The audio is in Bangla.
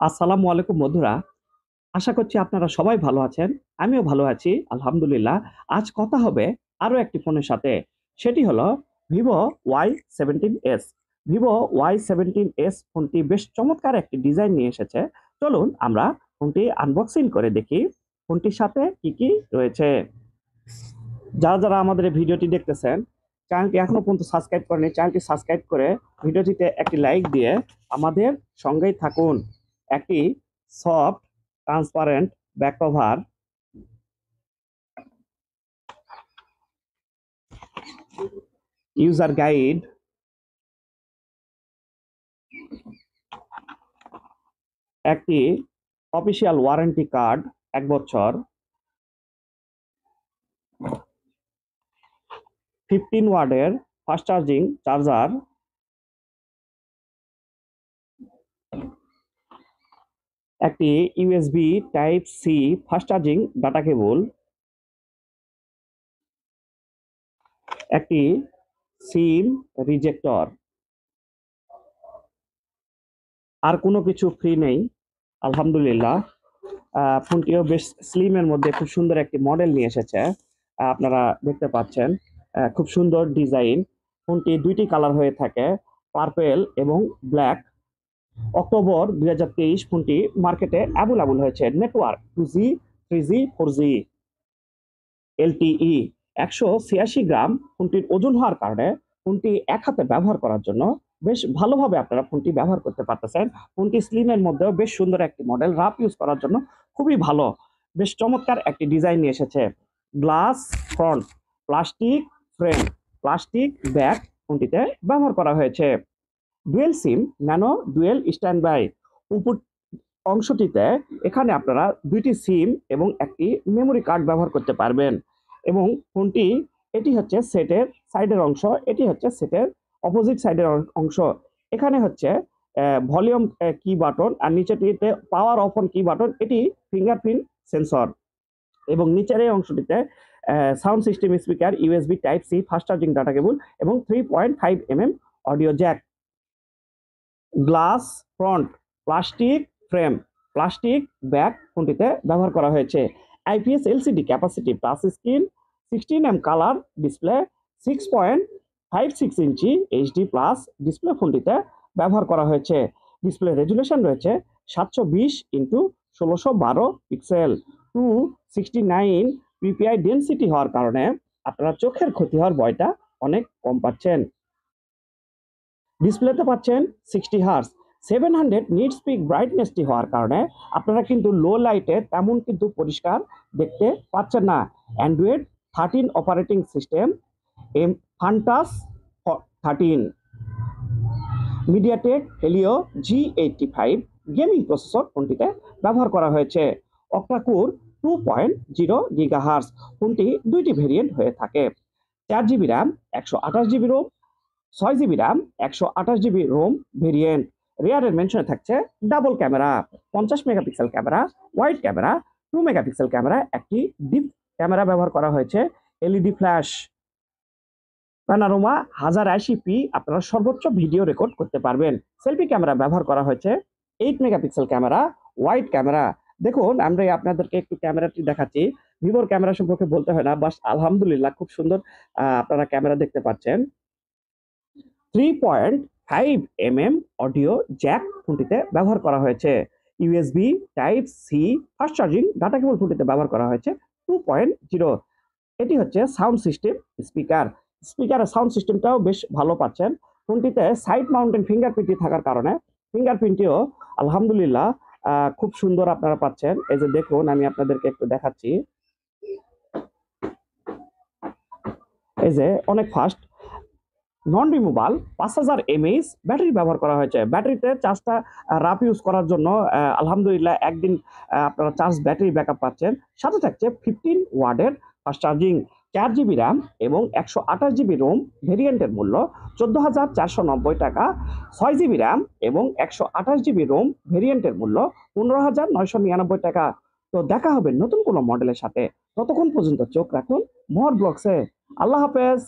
আসসালামু আলাইকুম বন্ধুরা। আশা করছি আপনারা সবাই ভালো আছেন। আমিও ভালো আছি আলহামদুলিল্লাহ। আজ কথা হবে আরো একটি ফোনের সাথে। সেটি হলো Vivo Y17s। Vivo Y17s ফোনটি বেশ চমৎকার একটি ডিজাইন নিয়ে এসেছে। চলুন আমরা ফোনটি আনবক্সিং করে দেখি ফোনটির সাথে কি কি রয়েছে। যারা আমাদের এই ভিডিওটি দেখতেছেন, চ্যানেলটি এখনো পর্যন্ত সাবস্ক্রাইব করেনি, চ্যানেলটি সাবস্ক্রাইব করে ভিডিওটিতে একটি লাইক দিয়ে আমাদের সঙ্গেই থাকুন। একটি soft transparent back cover, user guide, একটি অফিসিয়াল ওয়ারেন্টি কার্ড 1 বছর, 15 ওয়াটের ফাস্ট চার্জিং চার্জার, একটি USB type C fast charging data cable, একটি সিম রিজেক্টর। আর কোনো কিছু ফ্রি নেই আলহামদুলিল্লাহ। ফোনটিও বেশ স্লিমের মধ্যে খুব সুন্দর একটি মডেল নিয়ে এসেছে। আপনারা দেখতে পাচ্ছেন খুব সুন্দর ডিজাইন। ফোনটি দুইটি কালার হয়ে থাকে, পার্পেল এবং ব্ল্যাক। অক্টোবর 2023 ফোনটি মার্কেটে অ্যাভেলেবল হয়েছে। Network 2G 3G 4G LTE। 186 গ্রাম ফোনটির ওজন হওয়ার কারণে ফোনটি এক হাতে ব্যবহার করার জন্য বেশ ভালোভাবে আপনারা ফোনটি ব্যবহার করতে পারতেছেন। ফোনটি স্লিমের মধ্যেও বেশ সুন্দর একটি মডেল, রাফ ইউজ করার জন্য খুবই ভালো। বেশ চমৎকার একটি ডিজাইন নিয়ে এসেছে। Glass front, plastic frame, plastic back ফোনটিতে ব্যবহার করা হয়েছে। Dual SIM nano dual standby. উপর অংশটিতে এখানে আপনারা দুইটি সিম এবং একটি মেমোরি কার্ড ব্যবহার করতে পারবেন। এবং ফোনটি এটি হচ্ছে সেটের সাইডের অংশ, এটি হচ্ছে সেটের অপোজিট সাইডের অংশ। এখানে হচ্ছে ভলিউম কি বাটন, আর নিচেটিতে power off on key button, এটি ফিঙ্গারপ্রিন্ট সেন্সর। এবং নিচের এই অংশটিতে sound system speaker, USB type C fast charging data cable এবং 3.5 mm audio jack. Glass front, plastic frame, plastic back ফোনটিতে ব্যবহার করা হয়েছে। IPS LCD capacity touch screen, 16 mm colour display, 6.56 inch HD plus display ফোনটিতে ব্যবহার করা হয়েছে। ডিসপ্লে রেজুলেশন রয়েছে 720x1612 পিক্সেল। 269 পিপিআই ডেনসিটি হওয়ার কারণে আপনারা চোখের ক্ষতি হওয়ার ভয়টা অনেক কম পাচ্ছেন। ডিসপ্লেতে পাচ্ছেন 60 হার্জ। 700 নিটস পিক ব্রাইটনেসটি হওয়ার কারণে আপনারা কিন্তু লো লাইটে তেমন কিন্তু পরিষ্কার দেখতে পাচ্ছেন না। অ্যান্ড্রয়েড 13 অপারেটিং সিস্টেম, ফান্টাস 13, MediaTek Helio G85 gaming processor ফোনটিতে ব্যবহার করা হয়েছে। Octacore 2.0 gigahertz. ফোনটি দুইটি ভেরিয়েন্ট হয়ে থাকে। 4GB RAM, 128GB ROM, 6GB RAM, 128GB ROM variant. রিয়ারের মেনশনে থাকছে double camera, 50 megapixel camera, wide camera, 2 megapixel camera, একটি ডিপ ক্যামেরা ব্যবহার করা হয়েছে। এলইডি ফ্ল্যাশ, প্যানোরামা 1080p আপনারা সর্বোচ্চ ভিডিও রেকর্ড করতে পারবেন। সেলফি ক্যামেরা ব্যবহার করা হয়েছে। 8 মেগাপিক্সেল ক্যামেরা, ওয়াইড ক্যামেরা। দেখুন আমরা আপনাদেরকে একটু ক্যামেরাটি দেখাচ্ছি। ভিভোর ক্যামেরা সম্পর্কে বলতে হয় না, বাস আলহামদুলিল্লাহ খুব সুন্দর আপনারা ক্যামেরা দেখতে পাচ্ছেন। 3.5 mm অডিও জ্যাক ফোনটিতে ব্যবহার করা হয়েছে। USB type C fast charging data cable ফোনটিতে ব্যবহার করা হয়েছে 2.0। এটি হচ্ছে সাউন্ড সিস্টেম স্পিকার। স্পিকারের সাউন্ড সিস্টেমটাও বেশ ভালো পাচ্ছেন। ফোনটিতে সাইড মাউন্টেন ফিঙ্গারপ্রিন্টটি থাকার কারণে ফিঙ্গারপ্রিন্টটিও আলহামদুলিল্লাহ খুব সুন্দর আপনারা পাচ্ছেন। এই যে দেখুন আমি আপনাদেরকে একটু দেখাচ্ছি, এই যে অনেক ফাস্ট। নন রিমুভাল 5000 mAh ব্যাটারি ব্যবহার করা হয়েছে। ব্যাটারিতে চার্জটা রাফ ইউজ করার জন্য আলহামদুলিল্লাহ একদিন আপনারা চার্জ ব্যাটারি ব্যাকআপ পাচ্ছেন। সাথে থাকছে 15 ওয়াটের ফাস্ট চার্জিং। 4GB র্যাম এবং 128GB রোম ভেরিয়েন্টের মূল্য 14,490 টাকা। 6GB র্যাম এবং 128GB রোম ভেরিয়েন্টের মূল্য 15,999 টাকা। তো দেখা হবে নতুন কোনো মডেলের সাথে। ততক্ষণ পর্যন্ত চোখ রাখুন মোহর ব্লগসে। আল্লাহ হাফেজ।